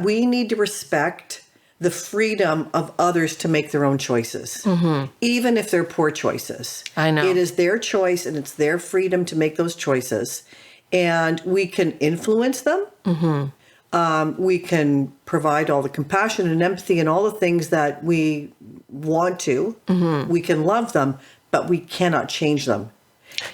We need to respect the freedom of others to make their own choices, even if they're poor choices. I know. It is their choice and it's their freedom to make those choices. And we can influence them. We can provide all the compassion and empathy and all the things that we want to. We can love them, but we cannot change them.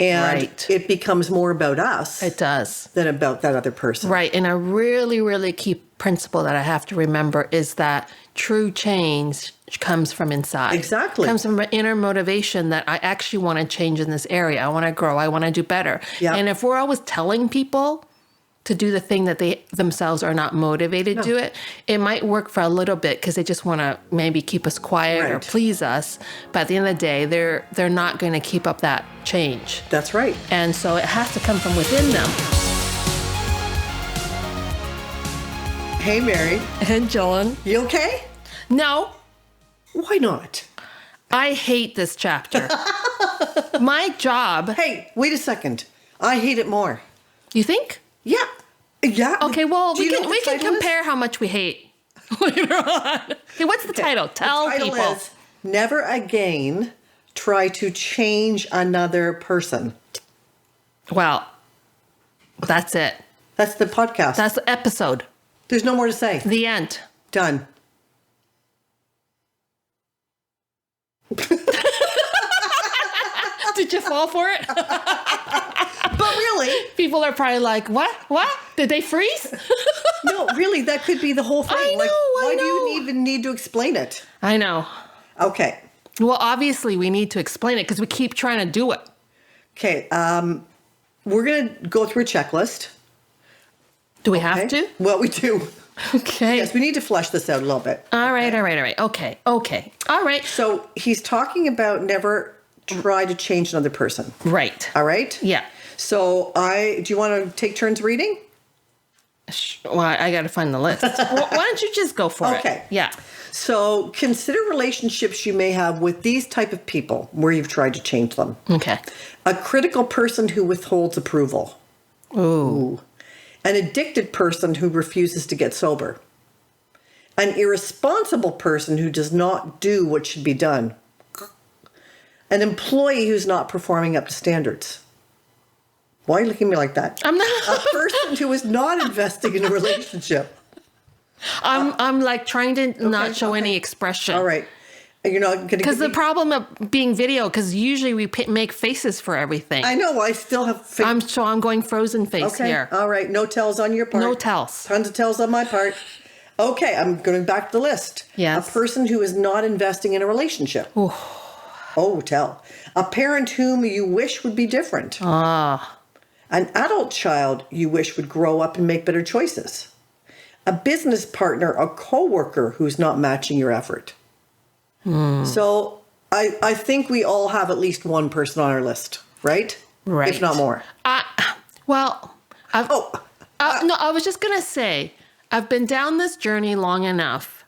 And it becomes more about us. It does. Than about that other person. Right. And a really, really key principle that I have to remember is that true change comes from inside. Exactly. It comes from an inner motivation that I actually want to change in this area. I want to grow. I want to do better. Yep. And if we're always telling people to do the thing that they themselves are not motivated to do it, it might work for a little bit because they just want to maybe keep us quiet or please us. But at the end of the day, they're not going to keep up that change. That's right. And so it has to come from within them. Hey, Mary. And Gillian. You okay? No. Why not? I hate this chapter. My job. Hey, wait a second. I hate it more. You think? Yeah. Yeah. Okay, well, we can title compare how much we hate later on. Okay, what's the title? Tell the title people. Is Never Again Try to Change Another Person. Well, that's it. That's the podcast. That's the episode. There's no more to say. The end. Done. Did you fall for it? But really, people are probably like, what? Did they freeze? No, really, that could be the whole thing. I know, why do you even need to explain it? I know. Okay. Well, obviously, we need to explain it because we keep trying to do it. Okay. We're going to go through a checklist. Do we have to? Well, we do. Okay. Yes, we need to flesh this out a little bit. All right. Okay. All right. So he's talking about never try to change another person. Right. All right? Yeah. So do you want to take turns reading? Well, I got to find the list. Why don't you just go for it? Okay. Yeah. So consider relationships you may have with these type of people where you've tried to change them. Okay. A critical person who withholds approval. Ooh. An addicted person who refuses to get sober. An irresponsible person who does not do what should be done. An employee who's not performing up to standards. Why are you looking at me like that? I'm not. A person who is not investing in a relationship. I'm like trying to not show any expression. All right. You're not going to Because the problem of being video, because usually we make faces for everything. I know. I still have face. I'm going frozen face here. All right. No tells on your part. No tells. Tons of tells on my part. Okay. I'm going back to the list. Yes. A person who is not investing in a relationship. Ooh. Oh, tell. A parent whom you wish would be different. Ah. An adult child you wish would grow up and make better choices. A business partner, a coworker who's not matching your effort. So I think we all have at least one person on our list, right? Right. If not more. No, I was just going to say, I've been down this journey long enough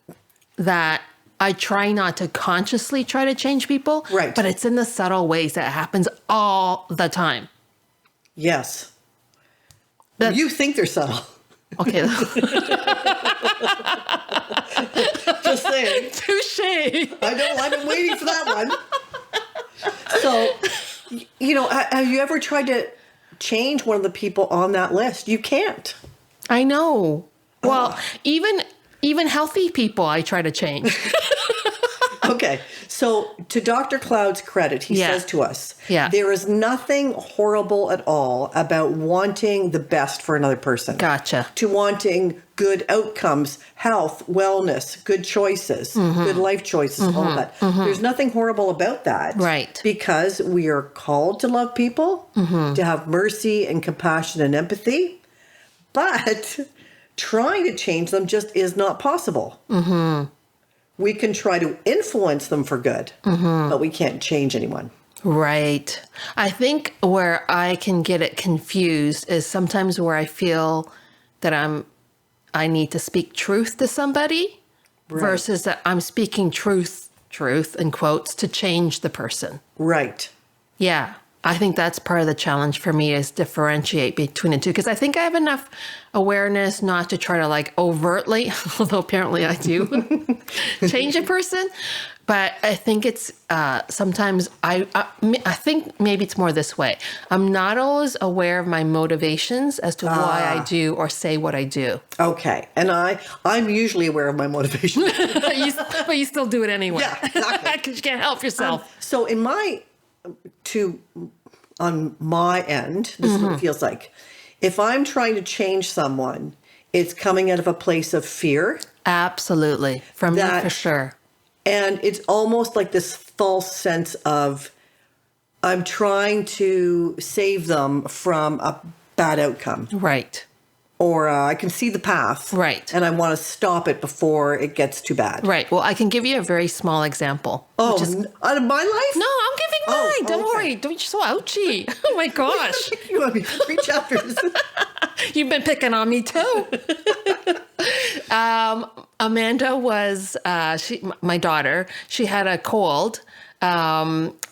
that I try not to consciously try to change people. Right. But it's in the subtle ways that happens all the time. Yes. You think they're subtle. Okay. Just saying. Touche. I know. I've been waiting for that one. So, have you ever tried to change one of the people on that list? You can't. I know. Well, even healthy people, I try to change. Okay. So to Dr. Cloud's credit, he says to us, there is nothing horrible at all about wanting the best for another person. Gotcha. To wanting good outcomes, health, wellness, good choices, good life choices, all that. There's nothing horrible about that. Right. Because we are called to love people, to have mercy and compassion and empathy. But trying to change them just is not possible. We can try to influence them for good, but we can't change anyone. Right. I think where I can get it confused is sometimes where I feel that I need to speak truth to somebody versus that I'm speaking truth in quotes to change the person. Right. Yeah. I think that's part of the challenge for me is differentiate between the two. Because I think I have enough awareness not to try to like overtly, although apparently I do, change a person. But I think it's sometimes I think maybe it's more this way. I'm not always aware of my motivations as to why I do or say what I do. Okay. And I'm usually aware of my motivation. But you still do it anyway. Yeah, exactly. Because you can't help yourself. So on my end, this is what it feels like. If I'm trying to change someone, it's coming out of a place of fear. Absolutely. From me, for sure. And it's almost like this false sense of I'm trying to save them from a bad outcome. Right. Or I can see the path. Right. And I want to stop it before it gets too bad. Right. Well, I can give you a very small example. Oh, out of my life? No, I'm giving mine. Don't okay. worry. Don't, you're so ouchy. Oh my gosh. You want me 3 chapters? You've been picking on me too. Amanda was, my daughter, she had a cold.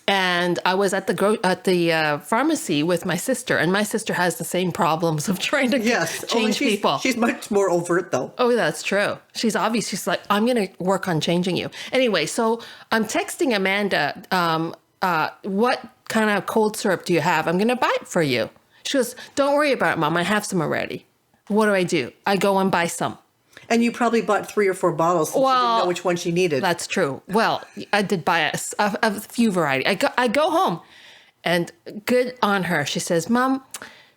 And I was at the pharmacy with my sister, and my sister has the same problems of trying to change people. She's much more overt, though. Oh, that's true. She's obvious. She's like, I'm going to work on changing you. Anyway, so I'm texting Amanda, what kind of cold syrup do you have? I'm going to buy it for you. She goes, don't worry about it, Mom. I have some already. What do? I go and buy some. And you probably bought 3 or 4 bottles since you didn't know which one she needed. That's true. Well, I did buy a few variety. I go home, and good on her. She says, Mom,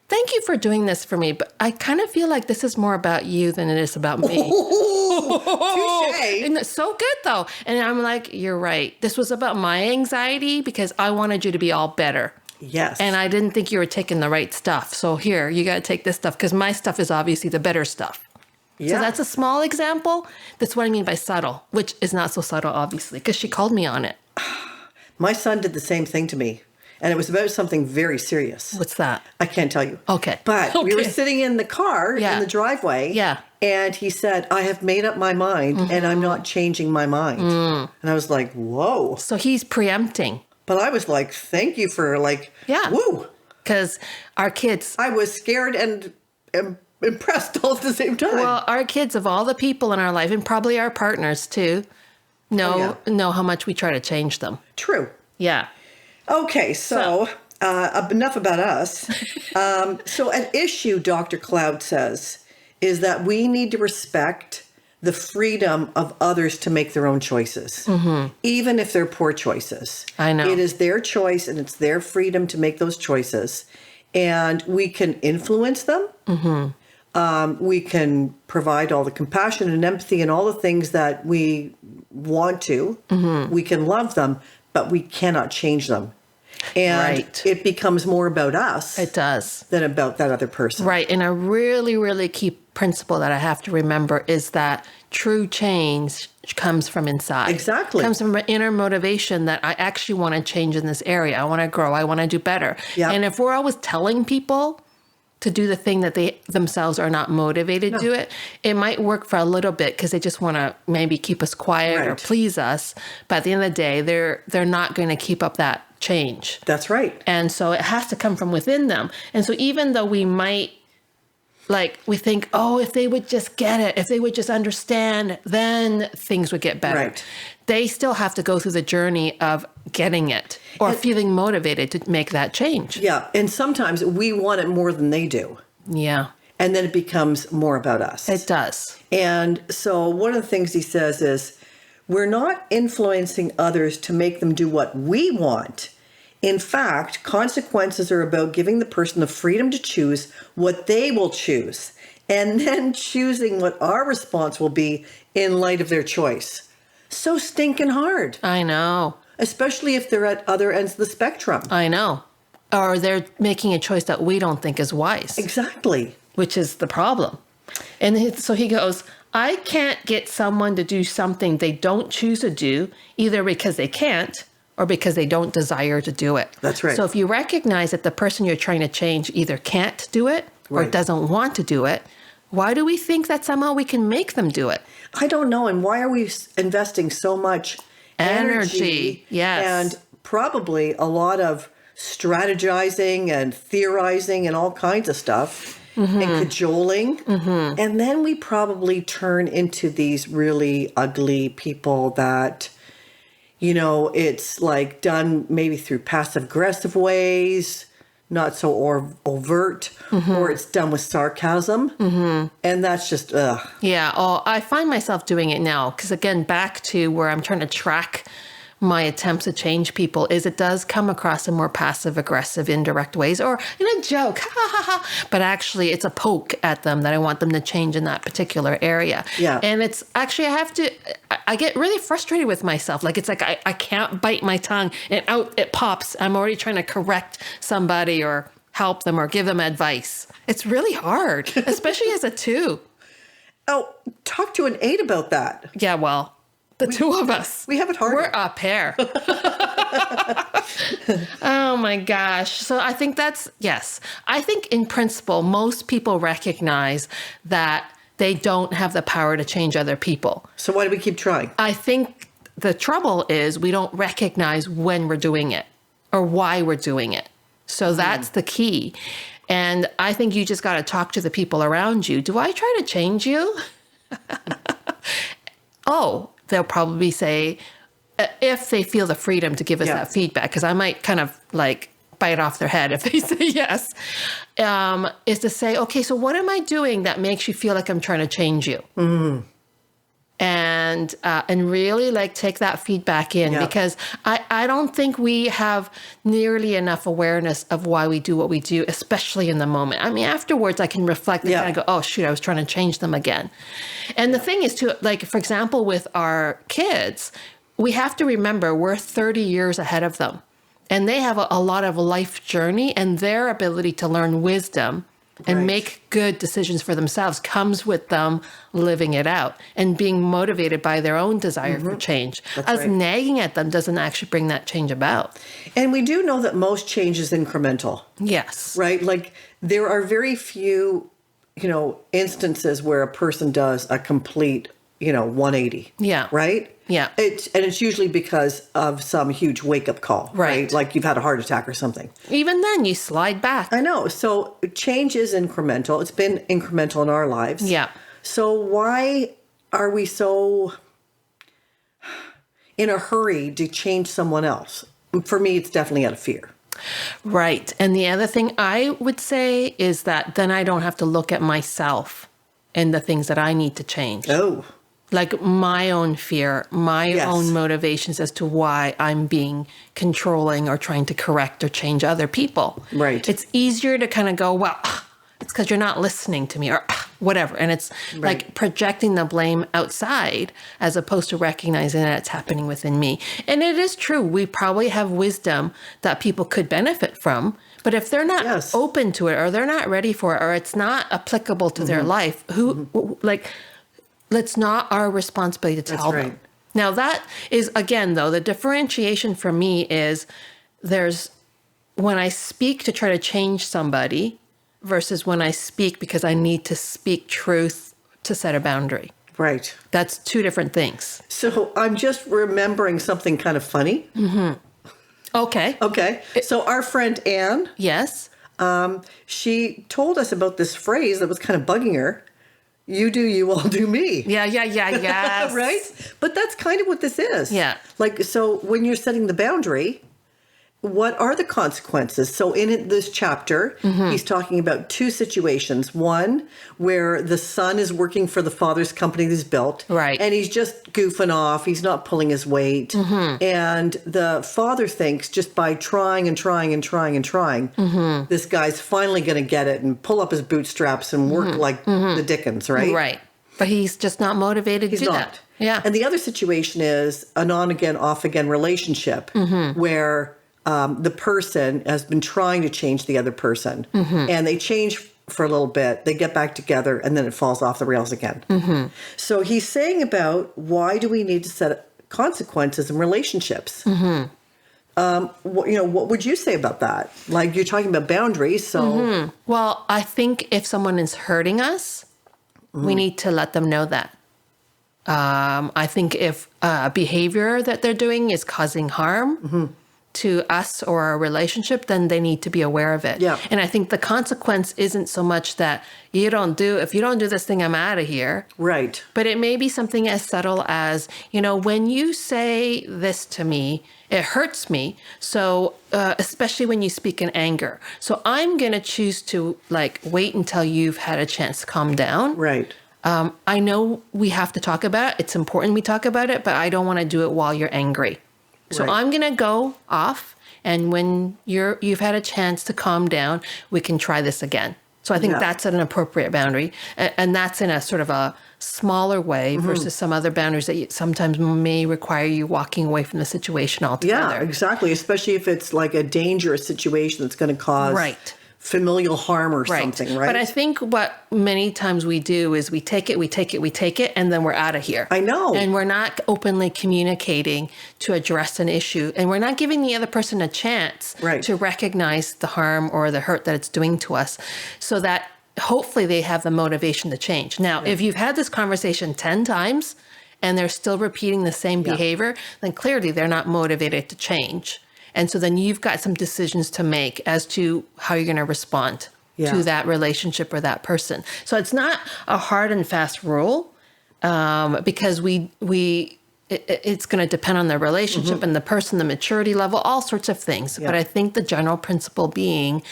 thank you for doing this for me, but I kind of feel like this is more about you than it is about me. Touché. And it's so good, though. And I'm like, you're right. This was about my anxiety because I wanted you to be all better. Yes. And I didn't think you were taking the right stuff. So here, you got to take this stuff because my stuff is obviously the better stuff. Yeah. So that's a small example. That's what I mean by subtle, which is not so subtle, obviously, because she called me on it. My son did the same thing to me, and it was about something very serious. What's that? I can't tell you. Okay. But we were sitting in the car in the driveway. Yeah. And he said, I have made up my mind, and I'm not changing my mind. And I was like, whoa. So he's preempting. But I was like, thank you for woo. Because our kids. I was scared and impressed all at the same time. Well, our kids, of all the people in our life, and probably our partners too, know how much we try to change them. True. Yeah. Okay, so enough about us. So an issue, Dr. Cloud says, is that we need to respect the freedom of others to make their own choices, even if they're poor choices. I know. It is their choice, and it's their freedom to make those choices. And we can influence them. We can provide all the compassion and empathy and all the things that we want to. We can love them, but we cannot change them. And it becomes more about us. It does. Than about that other person. Right. And a really, really key principle that I have to remember is that true change comes from inside. Exactly. It comes from an inner motivation that I actually want to change in this area. I want to grow. I want to do better. Yep. And if we're always telling people to do the thing that they themselves are not motivated to do it might work for a little bit because they just want to maybe keep us quiet or please us. But at the end of the day, they're not going to keep up that change. That's right. And so it has to come from within them. And so even though we might, we think, oh, if they would just get it, if they would just understand, then things would get better. Right. They still have to go through the journey of getting it or feeling motivated to make that change. Yeah. And sometimes we want it more than they do. Yeah. And then it becomes more about us. It does. And so one of the things he says is, we're not influencing others to make them do what we want. In fact, consequences are about giving the person the freedom to choose what they will choose, and then choosing what our response will be in light of their choice. So stinking hard. I know. Especially if they're at other ends of the spectrum. I know. Or they're making a choice that we don't think is wise. Exactly. Which is the problem. And so he goes, I can't get someone to do something they don't choose to do, either because they can't or because they don't desire to do it. That's right. So if you recognize that the person you're trying to change either can't do it or doesn't want to do it, why do we think that somehow we can make them do it? I don't know. And why are we investing so much energy? Yes. And probably a lot of strategizing and theorizing and all kinds of stuff and cajoling. And then we probably turn into these really ugly people that, it's like done maybe through passive aggressive ways, not so overt, or it's done with sarcasm. And that's just, ugh. Yeah. Oh, I find myself doing it now because, again, back to where I'm trying to track my attempts to change people is it does come across in more passive aggressive indirect ways or in a joke, but actually it's a poke at them that I want them to change in that particular area. Yeah. And it's actually, I get really frustrated with myself. Like, it's like I can't bite my tongue and out it pops. I'm already trying to correct somebody or help them or give them advice. It's really hard, especially as a 2. Oh, talk to an 8 about that. Yeah, well, the 2 of us. We have it hard. We're a pair. Oh my gosh. So I think yes. I think in principle, most people recognize that they don't have the power to change other people. So why do we keep trying? I think the trouble is we don't recognize when we're doing it or why we're doing it. So that's the key. And I think you just got to talk to the people around you. Do I try to change you? Oh, they'll probably say, if they feel the freedom to give us that feedback, because I might kind of like bite off their head if they say yes, is to say, okay, so what am I doing that makes you feel like I'm trying to change you? And really like take that feedback in because I don't think we have nearly enough awareness of why we do what we do, especially in the moment. I mean, afterwards I can reflect and kind of go, oh shoot, I was trying to change them again. And the thing is too, like, for example, with our kids, we have to remember we're 30 years ahead of them and they have a lot of life journey, and their ability to learn wisdom and make good decisions for themselves comes with them living it out and being motivated by their own desire for change. Us nagging at them doesn't actually bring that change about. And we do know that most change is incremental. Yes. Right? Like, there are very few, instances where a person does a complete, 180. Yeah. Right? Yeah. It's usually because of some huge wake-up call. Right. Like you've had a heart attack or something. Even then, you slide back. I know. So change is incremental. It's been incremental in our lives. Yeah. So why are we so in a hurry to change someone else? For me, it's definitely out of fear. Right. And the other thing I would say is that then I don't have to look at myself and the things that I need to change. Oh. Like my own fear, my own motivations as to why I'm being controlling or trying to correct or change other people. Right. It's easier to kind of go, well, it's because you're not listening to me or whatever. And it's like projecting the blame outside as opposed to recognizing that it's happening within me. And it is true. We probably have wisdom that people could benefit from. But if they're not open to it or they're not ready for it or it's not applicable to their life, it's not our responsibility to tell them. Now, that is, again, though, the differentiation for me is there's when I speak to try to change somebody versus when I speak because I need to speak truth to set a boundary. Right. That's 2 different things. So I'm just remembering something kind of funny. Okay. So our friend Anne. Yes. She told us about this phrase that was kind of bugging her. You do you, I'll do me. Yeah, yes. Right? But that's kind of what this is. Yeah. Like, so when you're setting the boundary, what are the consequences? So in this chapter, he's talking about 2 situations. One, where the son is working for the father's company that's built. Right. And he's just goofing off. He's not pulling his weight. And the father thinks just by trying and trying and trying and trying, this guy's finally going to get it and pull up his bootstraps and work like the Dickens, right? Right. But he's just not motivated to do that. Yeah. And the other situation is an on-again, off-again relationship where the person has been trying to change the other person and they change for a little bit, they get back together, and then it falls off the rails again. So he's saying about why do we need to set consequences in relationships? What would you say about that? Like, you're talking about boundaries, so... Well, I think if someone is hurting us, we need to let them know that. I think if behavior that they're doing is causing harm, to us or our relationship, then they need to be aware of it. Yeah. And I think the consequence isn't so much that if you don't do this thing, I'm out of here. Right. But it may be something as subtle as, when you say this to me, it hurts me. So, especially when you speak in anger. So I'm going to choose to wait until you've had a chance to calm down. Right. I know we have to talk about it. It's important we talk about it, but I don't want to do it while you're angry. So Right. I'm going to go off. And when you've had a chance to calm down, we can try this again. So I think that's an appropriate boundary. And that's in a sort of a smaller way versus some other boundaries that sometimes may require you walking away from the situation altogether. Yeah, exactly. Especially if it's like a dangerous situation that's going to cause familial harm or something, right? But I think what many times we do is we take it, and then we're out of here. I know. And we're not openly communicating to address an issue. And we're not giving the other person a chance to recognize the harm or the hurt that it's doing to us, so that hopefully they have the motivation to change. Now, if you've had this conversation 10 times and they're still repeating the same behavior, then clearly they're not motivated to change. And so then you've got some decisions to make as to how you're going to respond to that relationship or that person. So it's not a hard and fast rule, because it's going to depend on the relationship and the person, the maturity level, all sorts of things. But I think the general principle being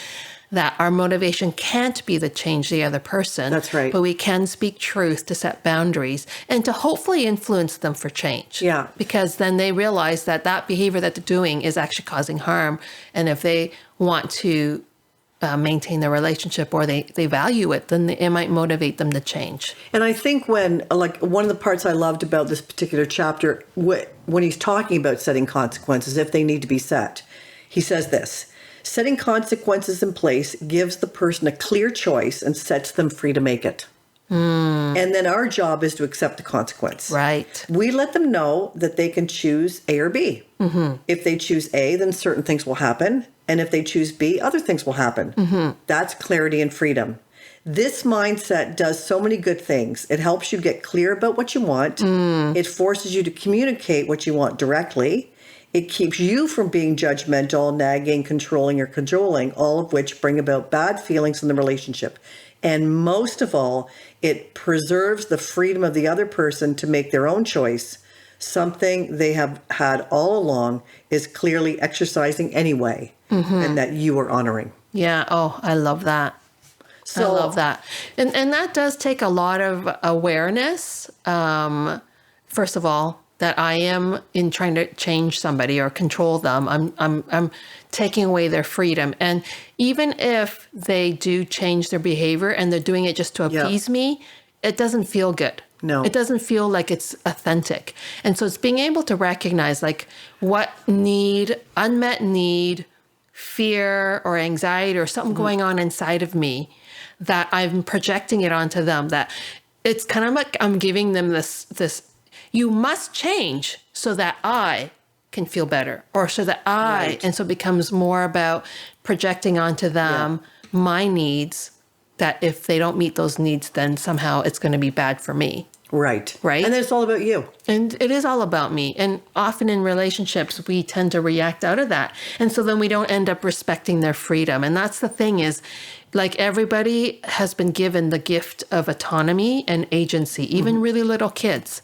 that our motivation can't be to change the other person. That's right. But we can speak truth to set boundaries and to hopefully influence them for change. Yeah. Because then they realize that behavior that they're doing is actually causing harm. And if they want to maintain their relationship or they value it, then it might motivate them to change. And I think when, one of the parts I loved about this particular chapter, when he's talking about setting consequences, if they need to be set, he says this: setting consequences in place gives the person a clear choice and sets them free to make it. And then our job is to accept the consequence. Right. We let them know that they can choose A or B. If they choose A, then certain things will happen. And if they choose B, other things will happen. That's clarity and freedom. This mindset does so many good things. It helps you get clear about what you want. It forces you to communicate what you want directly. It keeps you from being judgmental, nagging, controlling, or cajoling, all of which bring about bad feelings in the relationship. And most of all, it preserves the freedom of the other person to make their own choice. Something they have had all along is clearly exercising anyway, and that you are honoring. Yeah. Oh, I love that. I love that. And that does take a lot of awareness. First of all, that I am in trying to change somebody or control them. I'm taking away their freedom. And even if they do change their behavior and they're doing it just to appease me, it doesn't feel good. No. It doesn't feel like it's authentic. And so it's being able to recognize what unmet need, fear or anxiety or something going on inside of me that I'm projecting it onto them, that it's kind of like I'm giving them this you must change so that I can feel better, or so that and so it becomes more about projecting onto them my needs, that if they don't meet those needs, then somehow it's going to be bad for me. Right. Right. And then it's all about you. And it is all about me. And often in relationships, we tend to react out of that. And so then we don't end up respecting their freedom. And that's the thing is, everybody has been given the gift of autonomy and agency, even really little kids.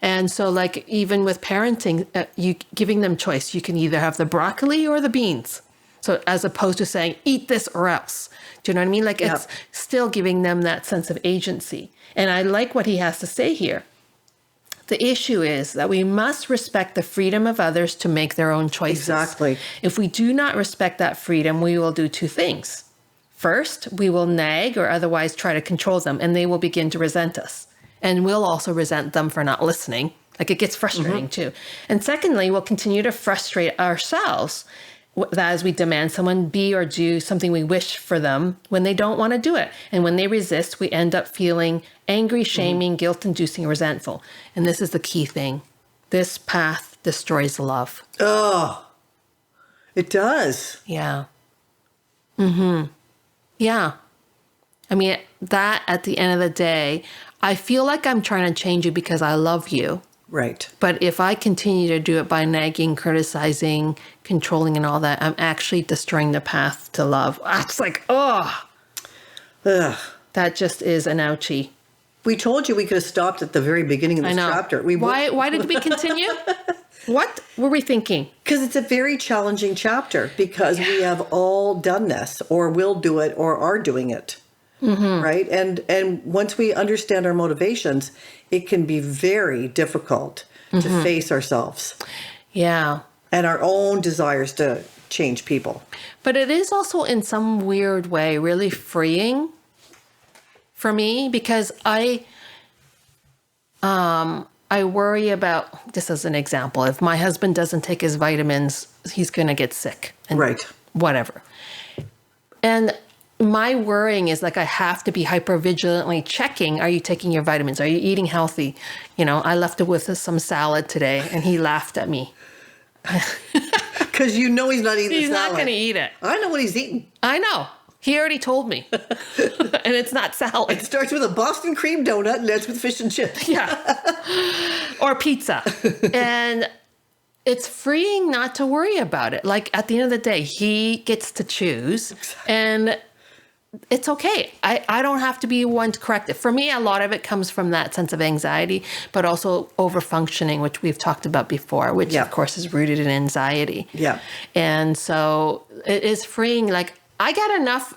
And so even with parenting, you giving them choice, you can either have the broccoli or the beans. So as opposed to saying, eat this or else. Do you know what I mean? It's still giving them that sense of agency. And I like what he has to say here. The issue is that we must respect the freedom of others to make their own choices. Exactly. If we do not respect that freedom, we will do two things. First, we will nag or otherwise try to control them, and they will begin to resent us. And we'll also resent them for not listening. It gets frustrating too. And secondly, we'll continue to frustrate ourselves as we demand someone be or do something we wish for them when they don't want to do it. And when they resist, we end up feeling angry, shaming, guilt-inducing, resentful. And this is the key thing. This path destroys love. Oh, it does. Yeah. Yeah. I mean, that at the end of the day, I feel like I'm trying to change you because I love you. Right. But if I continue to do it by nagging, criticizing, controlling, and all that, I'm actually destroying the path to love. It's like, oh, Ugh. that just is an ouchie. We told you we could have stopped at the very beginning of I this know. chapter. Why did we continue? What were we thinking? Because it's a very challenging chapter because we have all done this or will do it or are doing it. Right? And once we understand our motivations, it can be very difficult to face ourselves. Yeah. And our own desires to change people. But it is also in some weird way really freeing for me because I worry about, just as an example, if my husband doesn't take his vitamins, he's going to get sick. And Right. Whatever. And my worrying is like I have to be hyper vigilantly checking, are you taking your vitamins? Are you eating healthy? I left it with some salad today and he laughed at me. Because you know he's not eating He's the salad. not going to eat it. I know what he's eating. I know. He already told me. And it's not salad. It starts with a Boston cream donut and ends with fish and chips. Yeah. Or pizza. And it's freeing not to worry about it. Like at the end of the day, he gets to choose. And it's okay. I don't have to be one to correct it. For me, a lot of it comes from that sense of anxiety, but also over-functioning, which we've talked about before, which of course is rooted in anxiety. Yeah. And so it is freeing. Like I got enough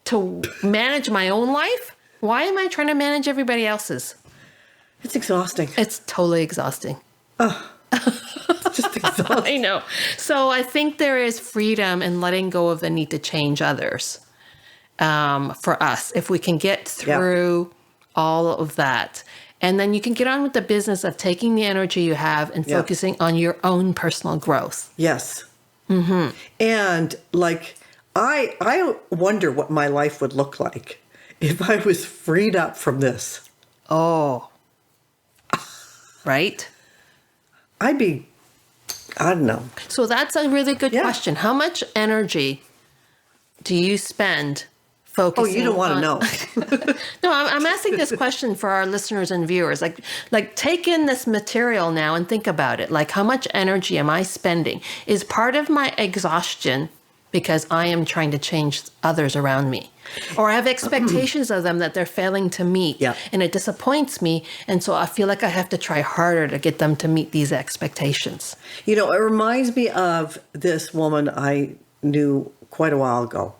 to manage my own life. Why am I trying to manage everybody else's? It's exhausting. It's totally exhausting. It's just exhausting. I know. So I think there is freedom in letting go of the need to change others. For us, if we can get through all of that. And then you can get on with the business of taking the energy you have and focusing on your own personal growth. Yes. And like, I wonder what my life would look like if I was freed up from this. Oh. Right? I don't know. So that's a really good question. How much energy do you spend focusing? Oh, you don't want to know. No, I'm asking this question for our listeners and viewers. Like take in this material now and think about it. Like, how much energy am I spending? Is part of my exhaustion because I am trying to change others around me? Or I have expectations of them that they're failing to meet. Yeah. And it disappoints me. And so I feel like I have to try harder to get them to meet these expectations. It reminds me of this woman I knew quite a while ago.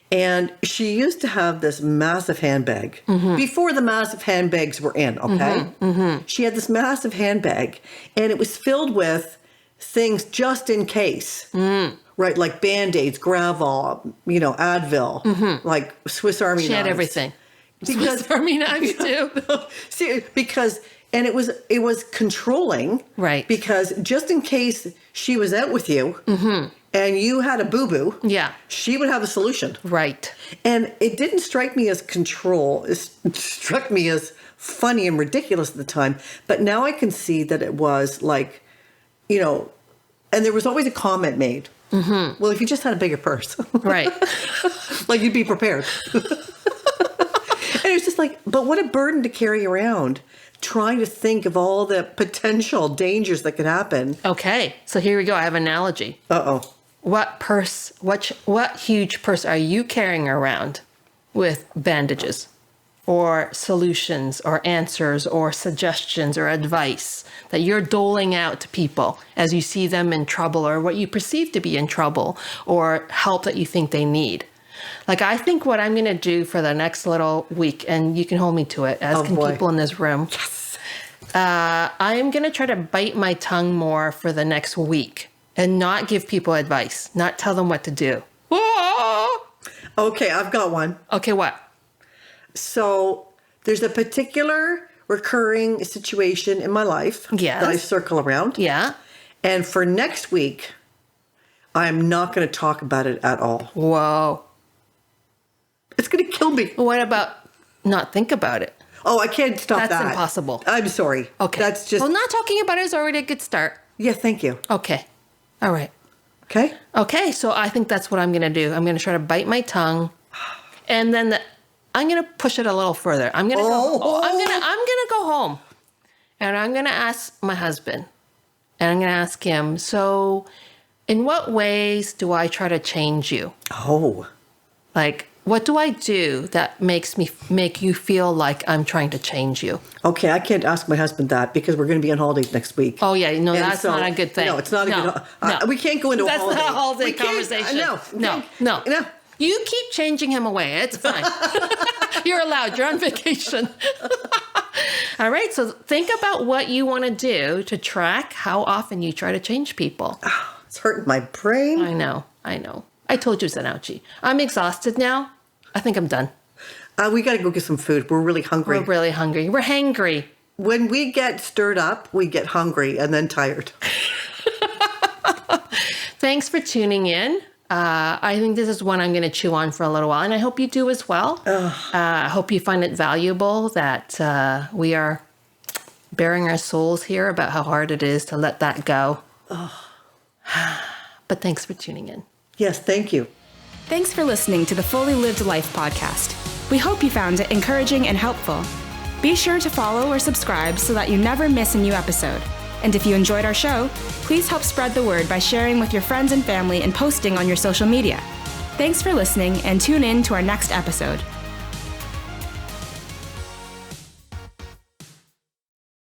And she used to have this massive handbag before the massive handbags were in, okay? She had this massive handbag and it was filled with things just in case, right? Like Band-Aids, Gravol, Advil, like Swiss Army knives. She had everything. Because, Swiss Army knives too. See, and it was controlling. Right. Because just in case she was out with you and you had a boo-boo, she would have a solution. Right. And it didn't strike me as control. It struck me as funny and ridiculous at the time. But now I can see that it was like, and there was always a comment made. Well, if you just had a bigger purse. Right. Like you'd be prepared. And it's just like, but what a burden to carry around, trying to think of all the potential dangers that could happen. Okay. So here we go. I have an analogy. Uh-oh. What huge purse are you carrying around with bandages or solutions or answers or suggestions or advice that you're doling out to people as you see them in trouble or what you perceive to be in trouble or help that you think they need? Like, I think what I'm going to do for the next little week, and you can hold me to it, as can people in this room. Yes. I am going to try to bite my tongue more for the next week and not give people advice, not tell them what to do. Okay, I've got one. Okay, what? So there's a particular recurring situation in my life that I circle around. Yeah. And for next week, I'm not going to talk about it at all. Whoa. It's going to kill me. What about not think about it? Oh, I can't stop that. That's impossible. I'm sorry. Okay. That's just... Well, not talking about it is already a good start. Yeah, thank you. Okay. All right. Okay? Okay, so I think that's what I'm going to do. I'm going to try to bite my tongue, and then I'm going to push it a little further. I'm going to go home, And I'm going to ask my husband, and I'm going to ask him, so in what ways do I try to change you? Oh. Like, what do I do that make you feel like I'm trying to change you? Okay, I can't ask my husband that because we're going to be on holidays next week. Oh, yeah. No, And that's so- not a good thing. No, it's not a good... No. We can't go into a That's holiday. not a holiday We can't- conversation. No. No. You keep changing him away. It's fine. You're allowed. You're on vacation. All right. So think about what you want to do to track how often you try to change people. It's hurting my brain. I know. I told you it's an ouchie. I'm exhausted now. I think I'm done. We got to go get some food. We're really hungry. We're really hungry. We're hangry. When we get stirred up, we get hungry and then tired. Thanks for tuning in. I think this is one I'm going to chew on for a little while, and I hope you do as well. I hope you find it valuable that we are bearing our souls here about how hard it is to let that go. But thanks for tuning in. Yes, thank you. Thanks for listening to the Fully Lived Life podcast. We hope you found it encouraging and helpful. Be sure to follow or subscribe so that you never miss a new episode. And if you enjoyed our show, please help spread the word by sharing with your friends and family and posting on your social media. Thanks for listening, and tune in to our next episode.